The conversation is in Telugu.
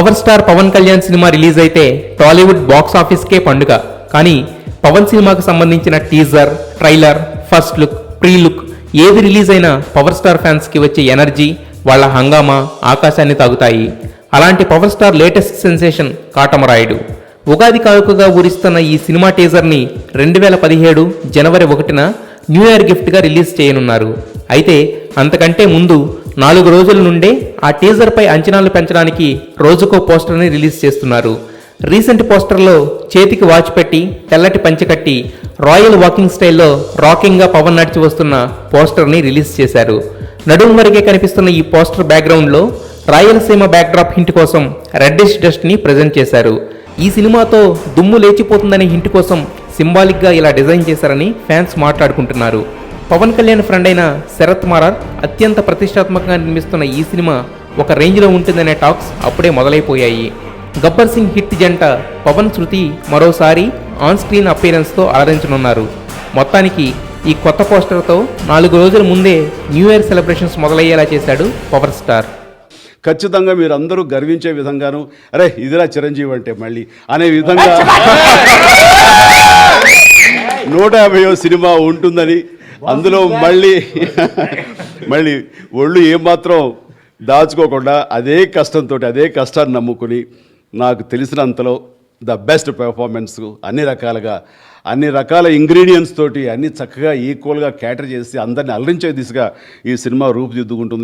Power star Pawan Kalyan cinema release అయితే టాలీవుడ్ బాక్స్ ఆఫీస్కే పండుగ. కానీ పవన్ సినిమాకు సంబంధించిన teaser, trailer, first look, pre look ఏది రిలీజ్ అయినా పవర్ స్టార్ ఫ్యాన్స్కి వచ్చే ఎనర్జీ, వాళ్ళ హంగామా ఆకాశాన్ని తాగుతాయి. అలాంటి power star latest sensation Katamarayudu Ugadi కానుకగా ఊరిస్తున్న ఈ సినిమా టీజర్ని 2017 జనవరి 1న న్యూ ఇయర్ గిఫ్ట్గా రిలీజ్ చేయనున్నారు. అయితే అంతకంటే ముందు 4 రోజుల నుండే ఆ టీజర్పై అంచనాలు పెంచడానికి రోజుకో పోస్టర్ని రిలీజ్ చేస్తున్నారు. రీసెంట్ పోస్టర్లో చేతికి వాచ్ పెట్టి తెల్లటి పంచె కట్టి రాయల్ వాకింగ్ స్టైల్లో రాకింగ్గా పవన్ నడిచి వస్తున్న పోస్టర్ని రిలీజ్ చేశారు. నడుము వరకే కనిపిస్తున్న ఈ పోస్టర్ బ్యాక్గ్రౌండ్లో రాయలసీమ బ్యాక్డ్రాప్ హింట్ కోసం రెడ్డిష్ డస్ట్ని ప్రజెంట్ చేశారు. ఈ సినిమాతో దుమ్ము లేచిపోతుందనే హింట్ కోసం సింబాలిక్గా ఇలా డిజైన్ చేశారని ఫ్యాన్స్ మాట్లాడుకుంటున్నారు. పవన్ కళ్యాణ్ ఫ్రెండ్ అయిన శరత్ మరార్ అత్యంత ప్రతిష్టాత్మకంగా నిర్మిస్తున్న ఈ సినిమా ఒక రేంజ్లో ఉంటుందనే టాక్స్ అప్పుడే మొదలైపోయాయి. గబ్బర్ సింగ్ హిట్ జంట పవన్, శృతి మరోసారి ఆన్ స్క్రీన్ అపీరెన్స్తో అలరించనున్నారు. మొత్తానికి ఈ కొత్త పోస్టర్తో 4 రోజుల ముందే న్యూ ఇయర్ సెలబ్రేషన్స్ మొదలయ్యేలా చేశాడు పవర్ స్టార్. ఖచ్చితంగా మీరు అందరూ గర్వించే విధంగాను, అరే ఇదిరా చిరంజీవి అంటే మళ్ళీ అనే విధంగా 150వ సినిమా ఉంటుందని, అందులో మళ్ళీ ఒళ్ళు ఏమాత్రం దాచుకోకుండా అదే కష్టంతో అదే కష్టాన్ని నమ్ముకుని నాకు తెలిసినంతలో ద బెస్ట్ పెర్ఫార్మెన్స్ అన్ని రకాల ఇంగ్రీడియంట్స్ తోటి అన్ని చక్కగా ఈక్వల్గా క్యాటర్ చేసి అందరిని అలరించే దిశగా ఈ సినిమా రూపుదిద్దుకుంటుంది.